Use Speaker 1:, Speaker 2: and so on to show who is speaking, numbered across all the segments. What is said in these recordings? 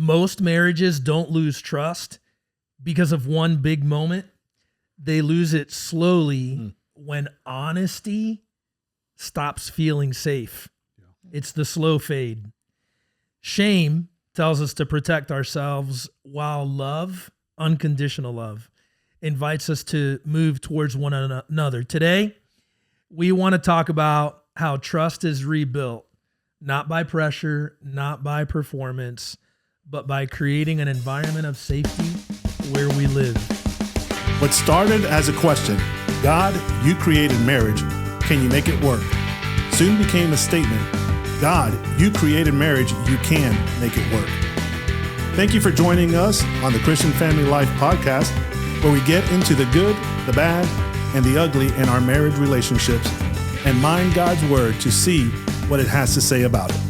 Speaker 1: most marriages don't lose trust because of one big moment. They lose it slowly when honesty stops feeling safe. Yeah. It's the slow fade. Shame tells us to protect ourselves, while love, unconditional love, invites us to move towards one another. Today, we want to talk about how trust is rebuilt, not by pressure, not by performance, but by creating an environment of safety where we live.
Speaker 2: What started as a question, God, you created marriage, can you make it work? Soon became a statement, God, you created marriage, you can make it work. Thank you for joining us on the Christian Family Life podcast, where we get into the good, the bad, and the ugly in our marriage relationships and mine God's word to see what it has to say about it.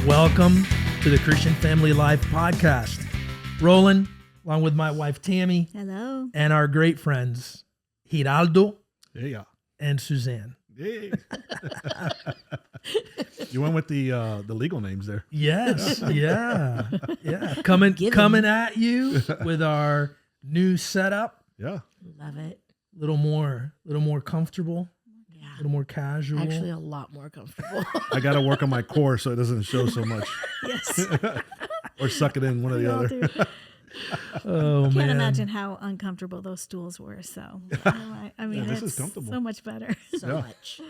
Speaker 1: Welcome to the Christian Family Life podcast. Roland, along with my wife Tammy.
Speaker 3: Hello.
Speaker 1: And our great friends, Giraldo and Suzanne.
Speaker 2: Hey. You went with the legal names there.
Speaker 1: Yes, yeah. Coming at you with our new setup.
Speaker 2: Yeah.
Speaker 3: Love it.
Speaker 1: A little more comfortable.
Speaker 3: Yeah.
Speaker 1: A little more casual.
Speaker 3: Actually, a lot more comfortable.
Speaker 2: I got to work on my core so it doesn't show so much.
Speaker 3: Yes.
Speaker 2: Or suck it in, one or the other.
Speaker 1: Oh, man.
Speaker 3: Can't imagine how uncomfortable those stools were. So, I mean,
Speaker 2: this
Speaker 3: it's
Speaker 2: is comfortable.
Speaker 3: so much better.
Speaker 4: So much.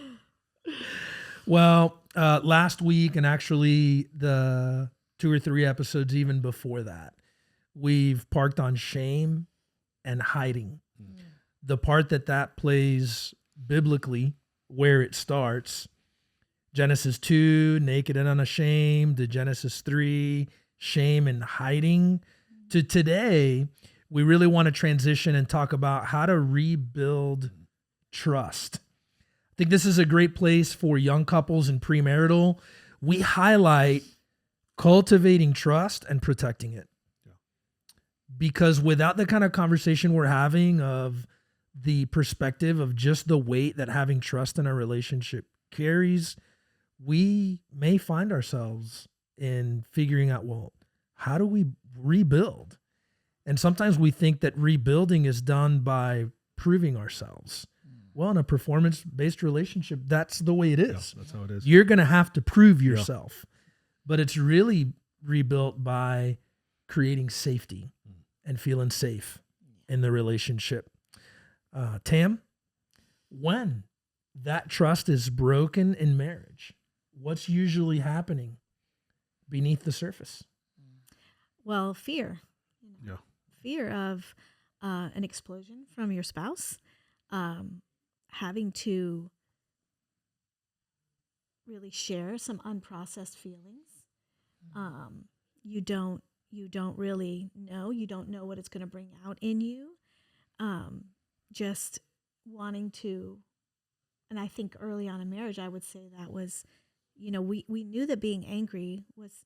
Speaker 1: Well, last week, and actually the 2 or 3 episodes even before that, we've parked on shame and hiding. The part that plays biblically, where it starts, Genesis 2, naked and unashamed, to Genesis 3, shame and hiding, to today, we really want to transition and talk about how to rebuild trust. I think this is a great place for young couples and premarital. We highlight cultivating trust and protecting it. Yeah. Because without the kind of conversation we're having of the perspective of just the weight that having trust in a relationship carries, we may find ourselves in figuring out, well, how do we rebuild? And sometimes we think that rebuilding is done by proving ourselves. Well, in a performance-based relationship, that's the way it is.
Speaker 2: Yeah, that's how it is.
Speaker 1: You're going to have to prove yourself. But it's really rebuilt by creating safety and feeling safe in the relationship. Tam, when that trust is broken in marriage, what's usually happening beneath the surface?
Speaker 3: Well, fear.
Speaker 2: Yeah.
Speaker 3: Fear of an explosion from your spouse, having to really share some unprocessed feelings. You don't really know. You don't know what it's going to bring out in you. Just wanting to, and I think early on in marriage, I would say that was, we knew that being angry was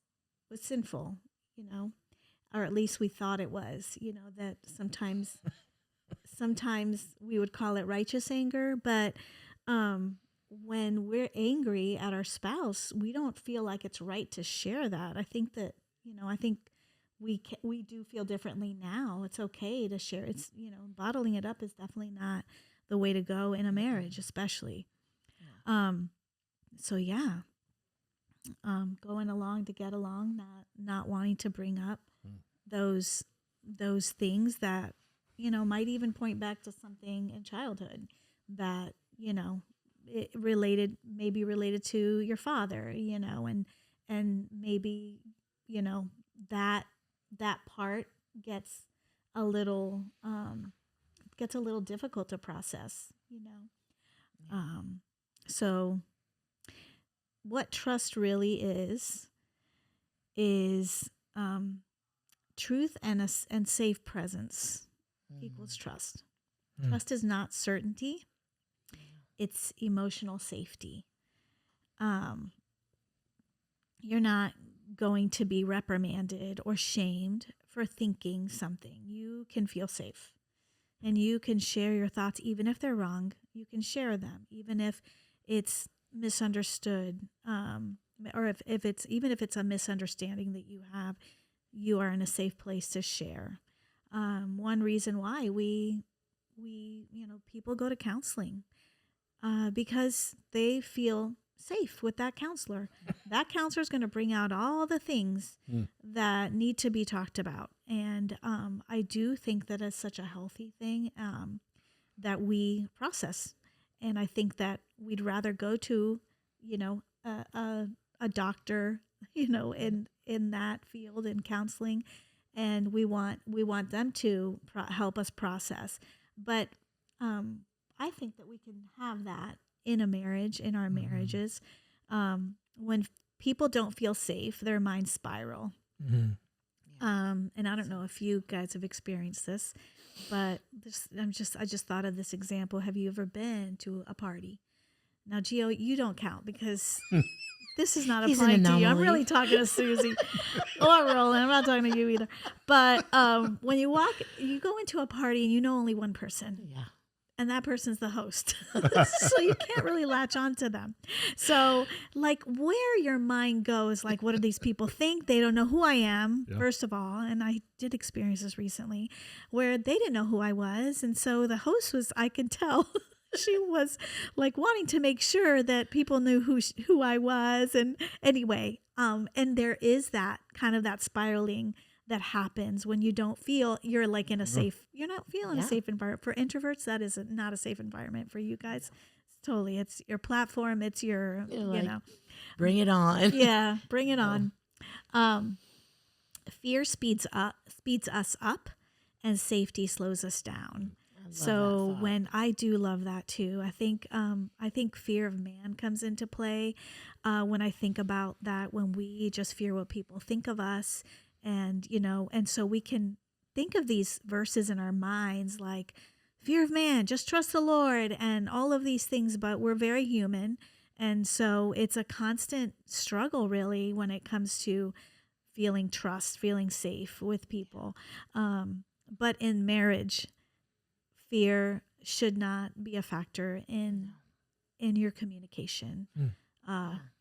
Speaker 3: sinful, or at least we thought it was, that sometimes we would call it righteous anger, but when we're angry at our spouse, we don't feel like it's right to share that. I think that, we do feel differently now. It's okay to share. It's, bottling it up is definitely not the way to go in a marriage, especially. Going along to get along, not wanting to bring up those things that, might even point back to something in childhood that, it maybe related to your father, and maybe, that part gets a little difficult to process, So what trust really is truth and safe presence equals trust. Trust is not certainty. It's emotional safety. You're not going to be reprimanded or shamed for thinking something. You can feel safe. And you can share your thoughts, even if they're wrong. You can share them, even if it's misunderstood, or if it's even if it's a misunderstanding that you have, you are in a safe place to share. One reason why we people go to counseling because they feel safe with that counselor. That counselor is going to bring out all the things that need to be talked about. And I do think that is such a healthy thing that we process. And I think that we'd rather go to, a doctor, in that field in counseling, and we want them to help us process. But I think that we can have that in a marriage, in our marriages. When people don't feel safe, their minds spiral. And I don't know if you guys have experienced this, but I just thought of this example. Have you ever been to a party? Now, Gio, you don't count because this is not applying to you. I'm really talking to Susie or Roland. I'm not talking to you either. But when you go into a party and you know only one person.
Speaker 4: Yeah.
Speaker 3: And that person's the host. So you can't really latch on to them. So like where your mind goes, like, what do these people think? They don't know who I am, first of all. And I did experience this recently where they didn't know who I was. And so the host was, I could tell she was like wanting to make sure that people knew who I was. And anyway, and there is that kind of that spiraling that happens when you don't feel you're like in a safe, you're not feeling a safe environment. For introverts, that is not a safe environment for you guys. Totally. It's your platform. It's your,
Speaker 4: bring it on.
Speaker 3: Yeah. Bring it on. Fear speeds us up and safety slows us down. So when I do love that too, I think fear of man comes into play. When I think about that, when we just fear what people think of us. And, and so we can think of these verses in our minds like fear of man, just trust the Lord and all of these things, but we're very human. And so it's a constant struggle really when it comes to feeling trust, feeling safe with people. But in marriage, fear should not be a factor in your communication.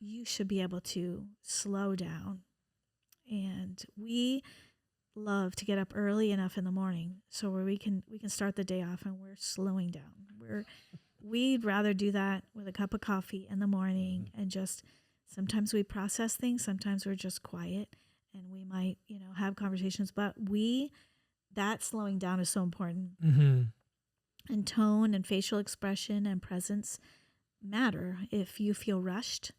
Speaker 3: You should be able to slow down. And we love to get up early enough in the morning so where we can start the day off and we're slowing down. We'd rather do that with a cup of coffee in the morning and just sometimes we process things, sometimes we're just quiet and we might, have conversations, but that slowing down is so important. And tone and facial expression and presence matter. If you feel rushed,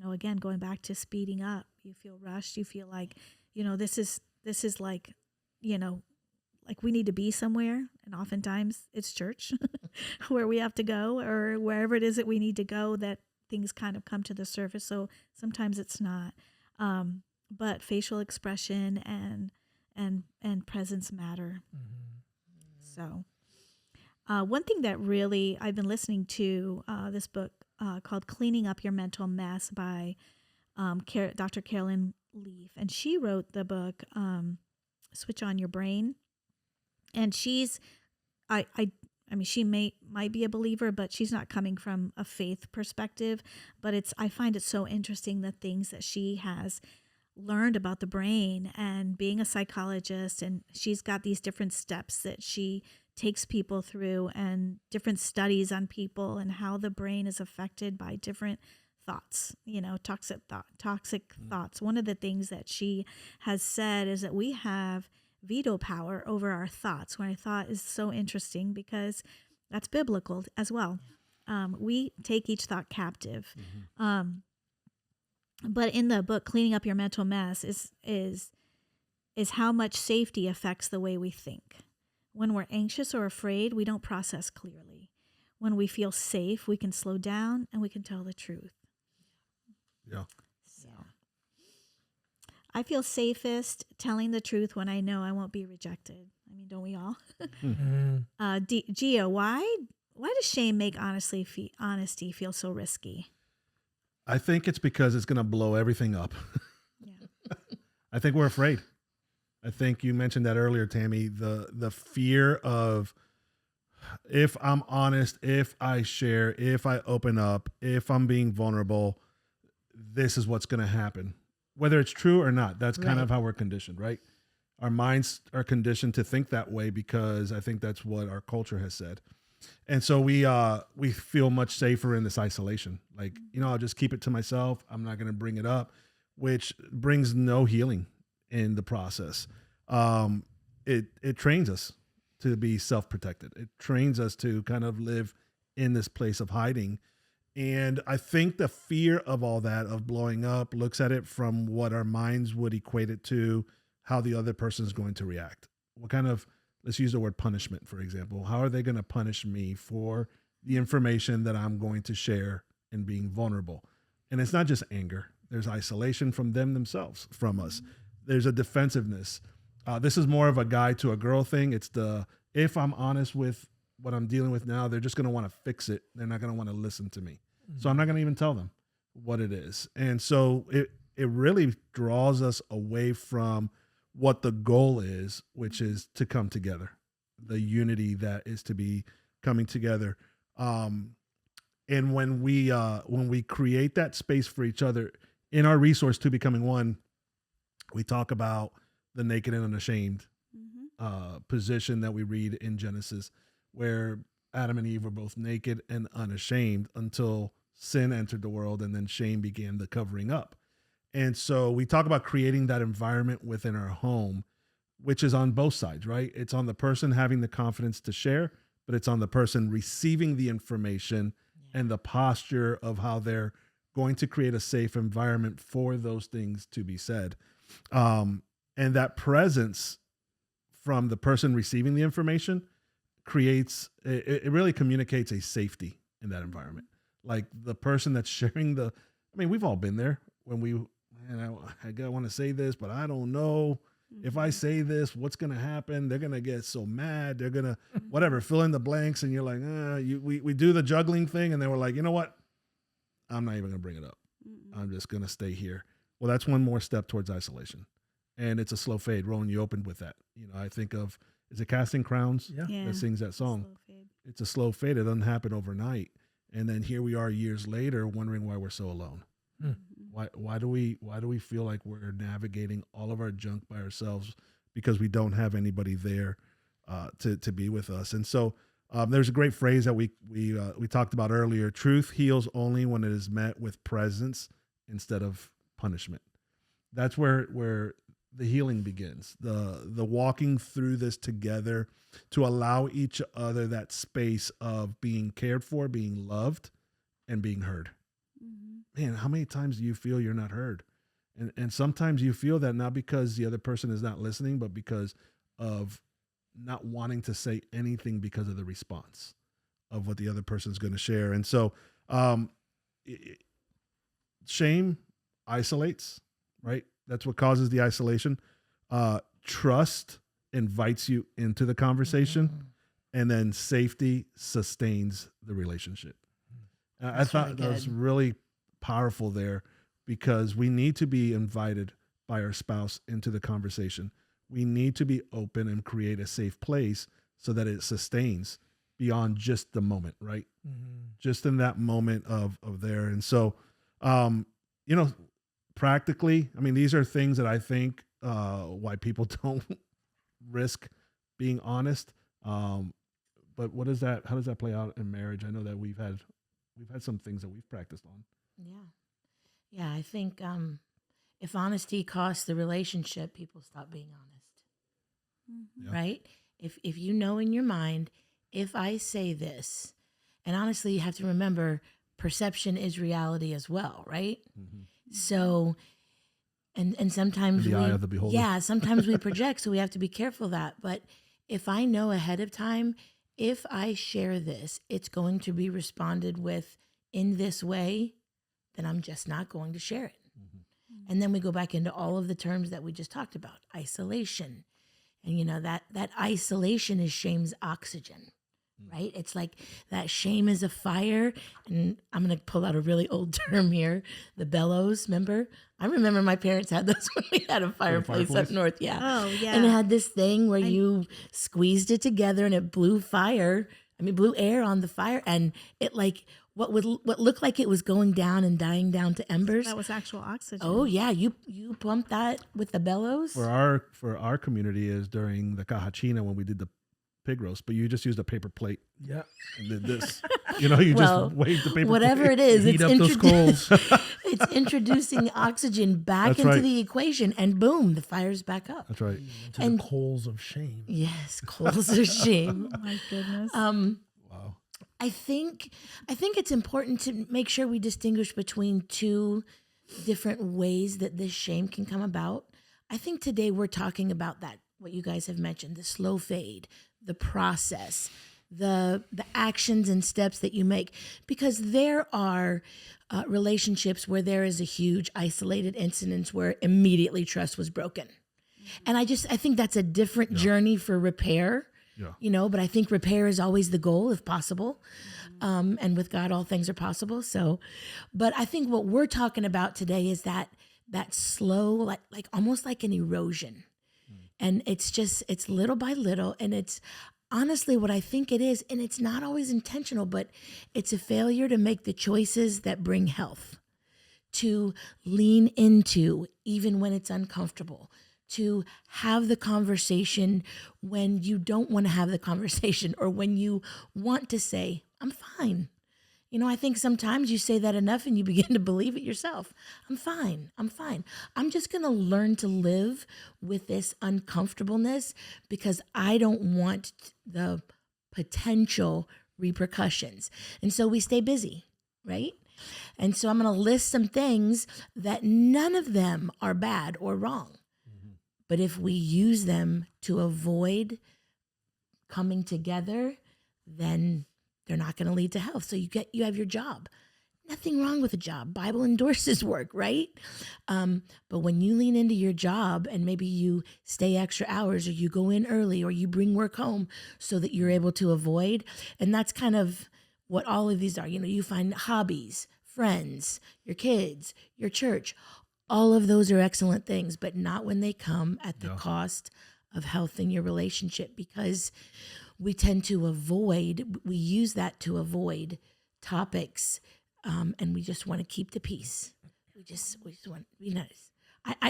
Speaker 3: again, going back to speeding up, you feel rushed, you feel like, this is like, like we need to be somewhere. And oftentimes it's church where we have to go or wherever it is that we need to go that things kind of come to the surface. So sometimes it's not. But facial expression and presence matter. So one thing that really, I've been listening to this book called Cleaning Up Your Mental Mess by Dr. Carolyn Leaf. And she wrote the book, Switch On Your Brain. And she's, I mean, she might be a believer, but she's not coming from a faith perspective. But I find it so interesting the things that she has learned about the brain and being a psychologist. And she's got these different steps that she takes people through and different studies on people and how the brain is affected by different thoughts, toxic thoughts. One of the things that she has said is that we have veto power over our thoughts, which I thought is so interesting because that's biblical as well. We take each thought captive. But in the book, Cleaning Up Your Mental Mess is how much safety affects the way we think. When we're anxious or afraid, we don't process clearly. When we feel safe, we can slow down and we can tell the truth.
Speaker 2: Yeah.
Speaker 3: So I feel safest telling the truth when I know I won't be rejected. I mean, don't we all? Gio, why does shame make honesty feel so risky?
Speaker 2: I think it's because it's going to blow everything up.
Speaker 3: Yeah.
Speaker 2: I think we're afraid. I think you mentioned that earlier, Tammy, the fear of if I'm honest, if I share, if I open up, if I'm being vulnerable, this is what's going to happen. Whether it's true or not, that's kind
Speaker 4: Right.
Speaker 2: of how we're conditioned, right? Our minds are conditioned to think that way because I think that's what our culture has said. And so we feel much safer in this isolation. Like, I'll just keep it to myself. I'm not going to bring it up, which brings no healing in the process. It trains us to be self-protected. It trains us to kind of live in this place of hiding. And I think the fear of all that, of blowing up, looks at it from what our minds would equate it to, how the other person is going to react. What kind of, let's use the word punishment, for example. How are they going to punish me for the information that I'm going to share and being vulnerable? And it's not just anger. There's isolation from them themselves, from us. There's a defensiveness. This is more of a guy to a girl thing. It's if I'm honest with what I'm dealing with now, they're just going to want to fix it. They're not going to want to listen to me. So I'm not going to even tell them what it is. And so it really draws us away from what the goal is, which is to come together, the unity that is to be coming together. And when we create that space for each other in our resource to becoming one, we talk about the naked and unashamed position that we read in Genesis, where Adam and Eve were both naked and unashamed until sin entered the world, and then shame began the covering up. And so we talk about creating that environment within our home, which is on both sides, right? It's on the person having the confidence to share, but it's on the person receiving the information and the posture of how they're going to create a safe environment for those things to be said. And that presence from the person receiving the information creates, it really communicates a safety in that environment. Like the person that's sharing we've all been there when I want to say this, but I don't know if I say this, what's going to happen? They're going to get so mad. They're going to, whatever, fill in the blanks. And you're like, we do the juggling thing. And they were like, you know what? I'm not even going to bring it up. I'm just going to stay here. Well, that's one more step towards isolation. And it's a slow fade. Rowan, you opened with that. I think of, is it Casting Crowns?
Speaker 1: Yeah.
Speaker 2: That sings that song.
Speaker 3: Slow fade.
Speaker 2: It's a slow fade. It doesn't happen overnight. And then here we are years later wondering why we're so alone. Why do we feel like we're navigating all of our junk by ourselves because we don't have anybody there to be with us? And so there's a great phrase that we talked about earlier. Truth heals only when it is met with presence instead of punishment. That's where the healing begins. The walking through this together to allow each other that space of being cared for, being loved, and being heard. Man, how many times do you feel you're not heard? And sometimes you feel that not because the other person is not listening, but because of not wanting to say anything because of the response of what the other person is going to share. And so shame isolates, right? That's what causes the isolation. Trust invites you into the conversation, and then safety sustains the relationship. I thought that was really powerful there, because we need to be invited by our spouse into the conversation. We need to be open and create a safe place so that it sustains beyond just the moment, right? Just in that moment of there. And so, practically, these are things that I think why people don't risk being honest. But how does that play out in marriage? I know that we've had some things that we've practiced on.
Speaker 4: Yeah, I think if honesty costs the relationship, people stop being honest, right? If you know in your mind, if I say this, and honestly, you have to remember, perception is reality as well, right? So, and sometimes
Speaker 2: In the eye of the beholder.
Speaker 4: sometimes we project, so we have to be careful of that. But if I know ahead of time, if I share this, it's going to be responded with in this way, then I'm just not going to share it. And then we go back into all of the terms that we just talked about, isolation. And that isolation is shame's oxygen, right? It's like that shame is a fire. And I'm going to pull out a really old term here, the bellows, remember? I remember my parents had those when we had a fireplace up north. Yeah.
Speaker 3: Oh, yeah.
Speaker 4: And it had this thing where you squeezed it together and it blew fire blew air on the fire, and it like what looked like it was going down and dying down to embers.
Speaker 3: That was actual oxygen.
Speaker 4: Oh yeah, you pump that with the bellows.
Speaker 2: For our community is during the Cajachina when we did the pig roast, but you just used a paper plate
Speaker 1: Yeah.
Speaker 2: and did this. You just waved the paper
Speaker 4: whatever
Speaker 2: plate.
Speaker 4: it is,
Speaker 1: Heat up those coals.
Speaker 4: it's introducing oxygen back
Speaker 2: That's
Speaker 4: into
Speaker 2: right.
Speaker 4: the equation, and boom, the fire's back up.
Speaker 2: That's right.
Speaker 1: To
Speaker 4: And-
Speaker 1: the coals of shame.
Speaker 4: Yes, coals of shame.
Speaker 3: Oh my goodness.
Speaker 2: Wow.
Speaker 4: I think it's important to make sure we distinguish between two different ways that this shame can come about. I think today we're talking about that, what you guys have mentioned, the slow fade, the process, the actions and steps that you make, because there are relationships where there is a huge isolated incident where immediately trust was broken. And I think that's a different journey for repair.
Speaker 2: Yeah.
Speaker 4: But I think repair is always the goal if possible. And with God, all things are possible. So, but I think what we're talking about today is that slow, like almost like an erosion. And it's little by little. And it's honestly what I think it is. And it's not always intentional, but it's a failure to make the choices that bring health, to lean into even when it's uncomfortable, to have the conversation when you don't want to have the conversation, or when you want to say, I'm fine. I think sometimes you say that enough and you begin to believe it yourself. I'm fine. I'm just going to learn to live with this uncomfortableness because I don't want the potential repercussions. And so we stay busy, right? And so I'm going to list some things that none of them are bad or wrong. But if we use them to avoid coming together, then they're not going to lead to health. So you have your job. Nothing wrong with a job. Bible endorses work, right? But when you lean into your job and maybe you stay extra hours, or you go in early, or you bring work home so that you're able to avoid, and that's kind of what all of these are. You find hobbies, friends, your kids, your church. All of those are excellent things, but not when they come at the cost of health in your relationship, because we tend to we use that to avoid topics, and we just want to keep the peace. We just want to be nice.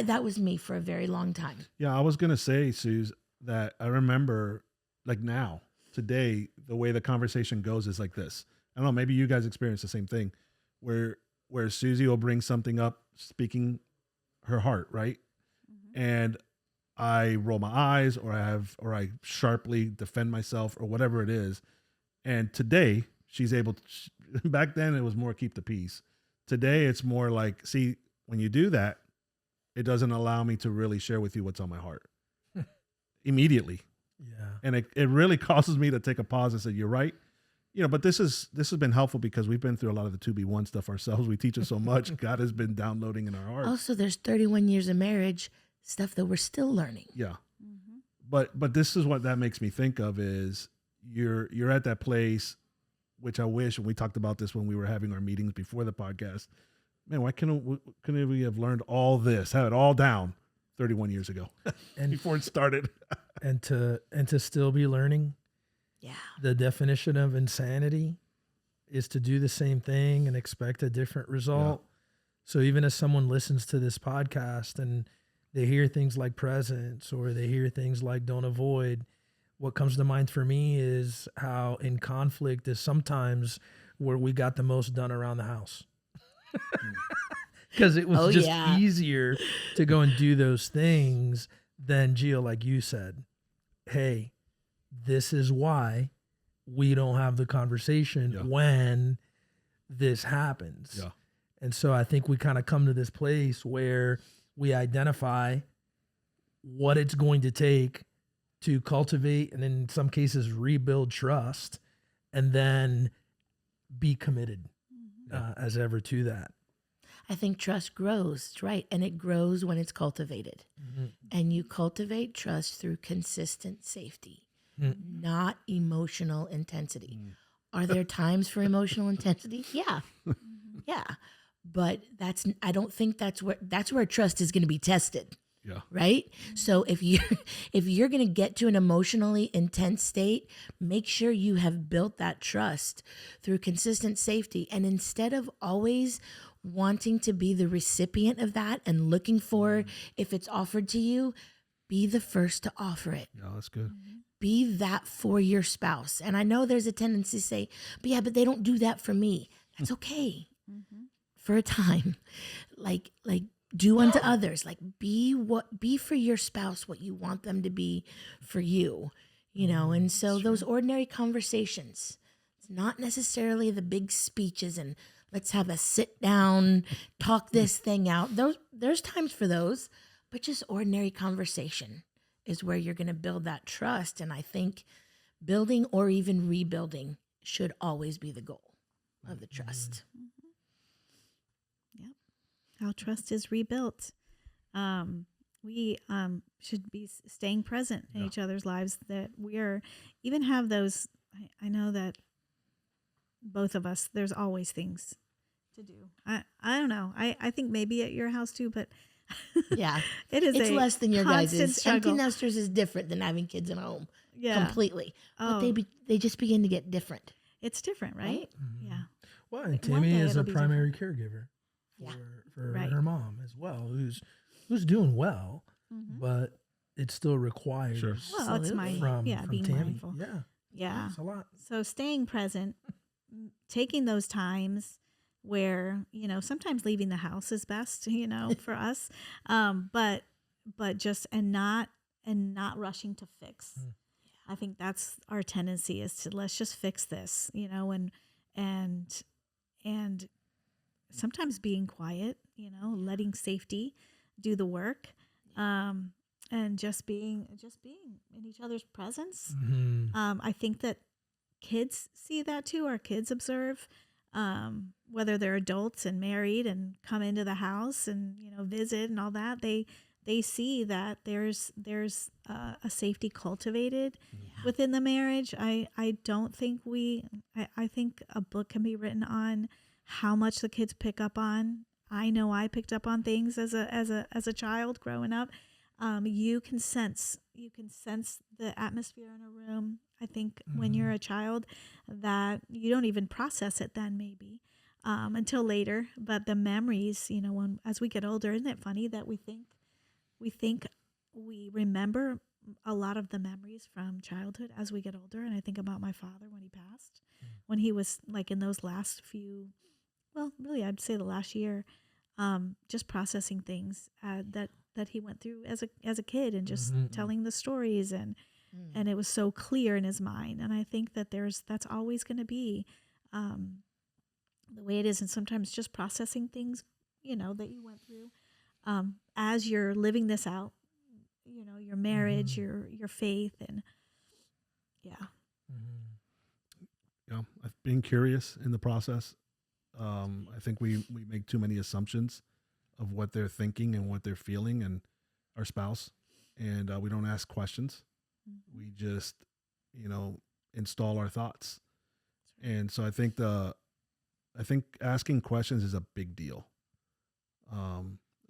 Speaker 4: That was me for a very long time.
Speaker 2: Yeah, I was going to say, Suze, that I remember, like now, today, the way the conversation goes is like this. I don't know, maybe you guys experience the same thing, where Susie will bring something up, speaking her heart, right? Mm-hmm. And I roll my eyes, or I sharply defend myself, or whatever it is. And today she's able to, back then it was more keep the peace. Today it's more like, see, when you do that, it doesn't allow me to really share with you what's on my heart immediately.
Speaker 1: Yeah.
Speaker 2: And it really causes me to take a pause and say, you're right. But this has been helpful because we've been through a lot of the 2B1 stuff ourselves. We teach it so much. God has been downloading in our hearts.
Speaker 4: Also, there's 31 years of marriage, stuff that we're still learning.
Speaker 2: Yeah. Mm-hmm. But this is what that makes me think of is you're at that place, which I wish, and we talked about this when we were having our meetings before the podcast. Man, why couldn't we have learned all this, have it all down 31 years ago
Speaker 1: And
Speaker 2: before it started?
Speaker 1: and to still be learning.
Speaker 4: Yeah.
Speaker 1: The definition of insanity is to do the same thing and expect a different result. Yeah. So even as someone listens to this podcast and they hear things like presence, or they hear things like don't avoid, what comes to mind for me is how in conflict is sometimes where we got the most done around the house. Because it was easier to go and do those things than, Gio, like you said, hey, this is why we don't have the conversation when this happens.
Speaker 2: Yeah.
Speaker 1: And so I think we kind of come to this place where we identify what it's going to take to cultivate and in some cases rebuild trust, and then be committed as ever to that.
Speaker 4: I think trust grows, right? And it grows when it's cultivated. Mm-hmm. And you cultivate trust through consistent safety. Not emotional intensity. Are there times for emotional intensity? Yeah. Yeah. But I don't think that's where trust is going to be tested.
Speaker 2: Yeah.
Speaker 4: Right? So if you're going to get to an emotionally intense state, make sure you have built that trust through consistent safety. And instead of always wanting to be the recipient of that and looking for if it's offered to you, be the first to offer it.
Speaker 2: Yeah, that's good.
Speaker 4: Be that for your spouse. And I know there's a tendency to say, but they don't do that for me. That's okay. For a time. Like do unto others. Like be for your spouse what you want them to be for you. And so those ordinary conversations, it's not necessarily the big speeches and let's have a sit down, talk this thing out. There's times for those, but just ordinary conversation is where you're going to build that trust. And I think building or even rebuilding should always be the goal of the trust.
Speaker 3: Yep. How trust is rebuilt. We should be staying present in each other's lives, that we are, even have those, I know that both of us, there's always things to do. I don't know. I think maybe at your house too, but
Speaker 4: Yeah.
Speaker 3: it's
Speaker 4: less than your guys'.
Speaker 3: struggle.
Speaker 4: Empty nesters is different than having kids at home.
Speaker 3: Yeah.
Speaker 4: Completely.
Speaker 3: Oh.
Speaker 4: But they just begin to get different.
Speaker 3: It's different, right? Yeah.
Speaker 1: Well, and
Speaker 3: One
Speaker 1: Timmy
Speaker 3: day
Speaker 1: is a
Speaker 3: it'll be
Speaker 1: primary caregiver
Speaker 4: Yeah.
Speaker 1: for
Speaker 3: Right.
Speaker 1: her mom as well, who's doing well, but it still requires
Speaker 2: Sure.
Speaker 3: Well, it's my
Speaker 1: from
Speaker 3: being
Speaker 1: Tammy.
Speaker 3: mindful.
Speaker 1: Yeah,
Speaker 3: Yeah.
Speaker 1: it's a lot.
Speaker 3: So staying present, taking those times where, sometimes leaving the house is best, for us. But just, and not rushing to fix. I think that's our tendency, is to, let's just fix this, and sometimes being quiet, letting safety do the work. And just being in each other's presence. I think that kids see that too. Our kids observe, whether they're adults and married and come into the house and visit and all that. They see that there's a safety cultivated within the marriage. I don't think I think a book can be written on how much the kids pick up on. I know I picked up on things as a child growing up. You can sense the atmosphere in a room. I think when you're a child, that you don't even process it then, maybe until later. But the memories, as we get older, isn't it funny that we think we remember a lot of the memories from childhood as we get older? And I think about my father when he passed, when he was like in those last few, well, really, I'd say the last year, just processing things that he went through as a kid, and just telling the stories, and it was so clear in his mind. And I think that that's always going to be the way it is. And sometimes just processing things, that you went through as you're living this out, your marriage, your faith, and
Speaker 2: being curious in the process. I think we make too many assumptions of what they're thinking and what they're feeling, and our spouse, and we don't ask questions. We just, install our thoughts. And so I think asking questions is a big deal.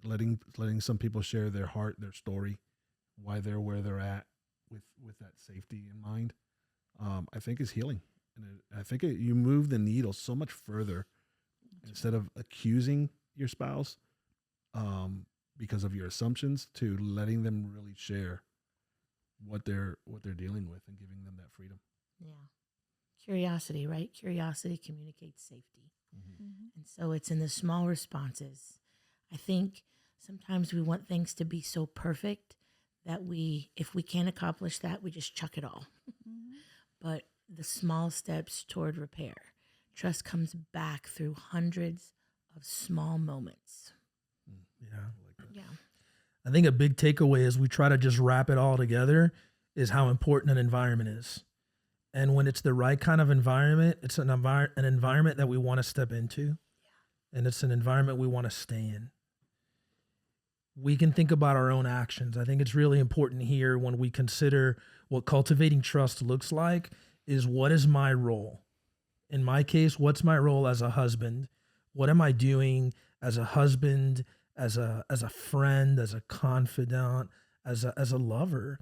Speaker 2: Letting some people share their heart, their story, why they're where they're at, with that safety in mind, I think is healing. And I think you move the needle so much further. Instead of accusing your spouse because of your assumptions, to letting them really share what they're dealing with and giving them that freedom.
Speaker 4: Yeah. Curiosity, right? Curiosity communicates safety. And so it's in the small responses. I think sometimes we want things to be so perfect that if we can't accomplish that, we just chuck it all. But the small steps toward repair. Trust comes back through hundreds of small moments.
Speaker 1: Yeah. I think a big takeaway as we try to just wrap it all together is how important an environment is. And when it's the right kind of environment, it's an environment that we want to step into. And it's an environment we want to stay in. We can think about our own actions. I think it's really important here, when we consider what cultivating trust looks like, is what is my role? In my case, what's my role as a husband? What am I doing as a husband, as a friend, as a confidant, as a lover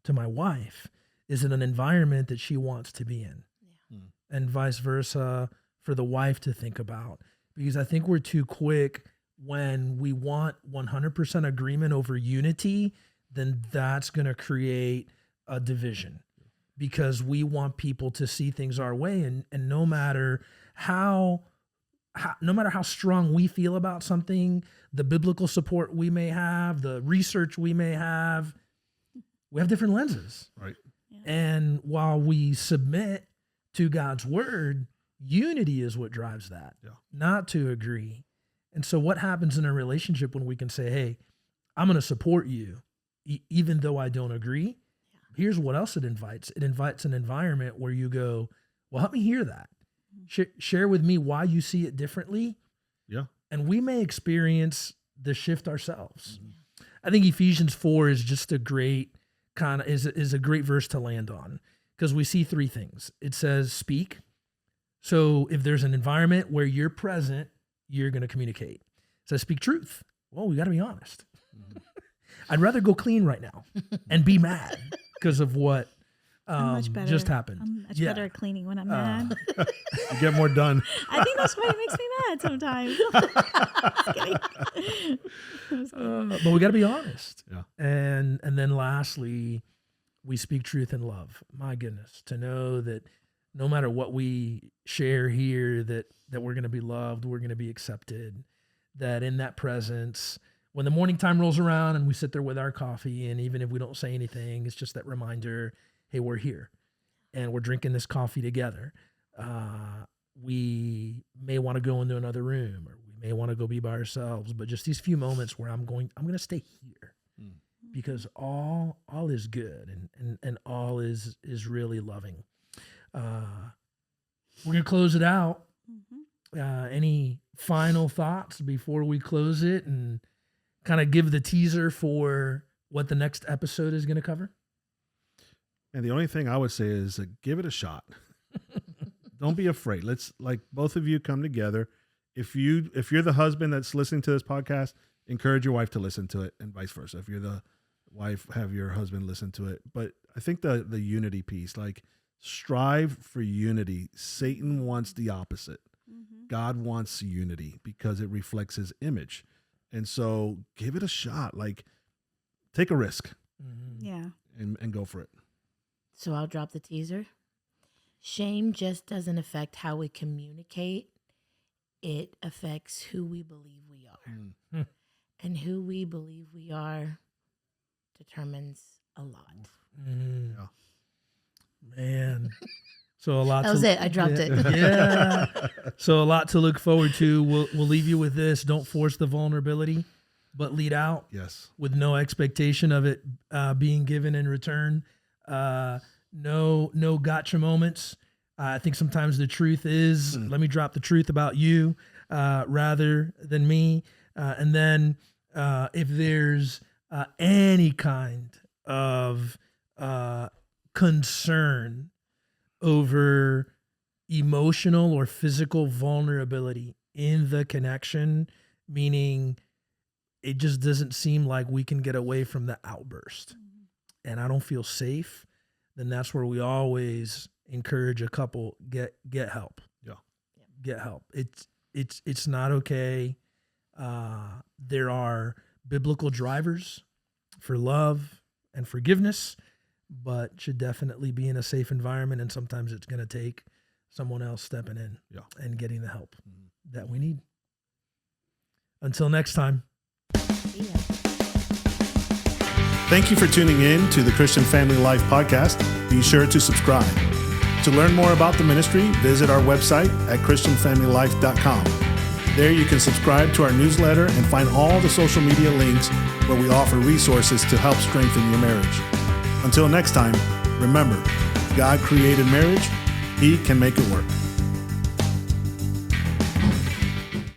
Speaker 1: to my wife? Is it an environment that she wants to be in?
Speaker 4: Yeah.
Speaker 1: And vice versa for the wife to think about. Because I think we're too quick when we want 100% agreement over unity, then that's going to create a division, because we want people to see things our way. And no matter how strong we feel about something, the biblical support we may have, the research we may have, we have different lenses.
Speaker 2: Right.
Speaker 3: Yeah.
Speaker 1: And while we submit to God's word, unity is what drives that, not to agree. And so what happens in a relationship when we can say, hey, I'm going to support you, even though I don't agree? Here's what else it invites. It invites an environment where you go, well, help me hear that. Share with me why you see it differently.
Speaker 2: Yeah.
Speaker 1: And we may experience the shift ourselves. Mm-hmm. I think Ephesians 4 is just a great is a great verse to land on, because we see three things. It says speak. So if there's an environment where you're present, you're going to communicate. It says speak truth. Well, we got to be honest. Mm-hmm. I'd rather go clean right now and be mad because of what just happened.
Speaker 3: I'm much better at cleaning when I'm mad.
Speaker 2: You get more done.
Speaker 3: I think that's why it makes me mad sometimes. Just kidding.
Speaker 1: But we got to be honest.
Speaker 2: Yeah.
Speaker 1: And then lastly, we speak truth in love. My goodness, to know that no matter what we share here, that we're going to be loved, we're going to be accepted, that in that presence, when the morning time rolls around and we sit there with our coffee, and even if we don't say anything, it's just that reminder, hey, we're here and we're drinking this coffee together. We may want to go into another room, or we may want to go be by ourselves, but just these few moments where I'm going to stay here because all is good and all is really loving. We're going to close it out. Mm-hmm. Any final thoughts before we close it and kind of give the teaser for what the next episode is going to cover?
Speaker 2: And the only thing I would say is give it a shot. Don't be afraid. Let's, like, both of you come together. If you're the husband that's listening to this podcast, encourage your wife to listen to it, and vice versa. If you're the wife, have your husband listen to it. But I think the unity piece, like, strive for unity. Satan wants the opposite. Mm-hmm. God wants unity because it reflects his image. And so give it a shot. Like, take a risk.
Speaker 3: Mm-hmm. Yeah.
Speaker 2: And go for it.
Speaker 4: So I'll drop the teaser. Shame just doesn't affect how we communicate. It affects who we believe we are.
Speaker 2: Mm-hmm.
Speaker 4: And who we believe we are determines a lot.
Speaker 1: Mm-hmm. Yeah. Man. So a lot.
Speaker 4: That was it. I dropped it.
Speaker 1: Yeah. So a lot to look forward to. We'll leave you with this. Don't force the vulnerability, but lead out.
Speaker 2: Yes. With
Speaker 1: no expectation of it being given in return. No gotcha moments. I think sometimes the truth is, let me drop the truth about you rather than me. And then if there's any kind of concern over emotional or physical vulnerability in the connection, meaning it just doesn't seem like we can get away from the outburst, and I don't feel safe, then that's where we always encourage a couple, get help.
Speaker 2: Yeah.
Speaker 1: Get help. It's not okay. There are biblical drivers for love and forgiveness, but should definitely be in a safe environment. And sometimes it's going to take someone else stepping in and getting the help that we need. Until next time.
Speaker 4: Yeah.
Speaker 2: Thank you for tuning in to the Christian Family Life Podcast. Be sure to subscribe. To learn more about the ministry, visit our website at christianfamilylife.com. There you can subscribe to our newsletter and find all the social media links where we offer resources to help strengthen your marriage. Until next time, remember, God created marriage. He can make it work.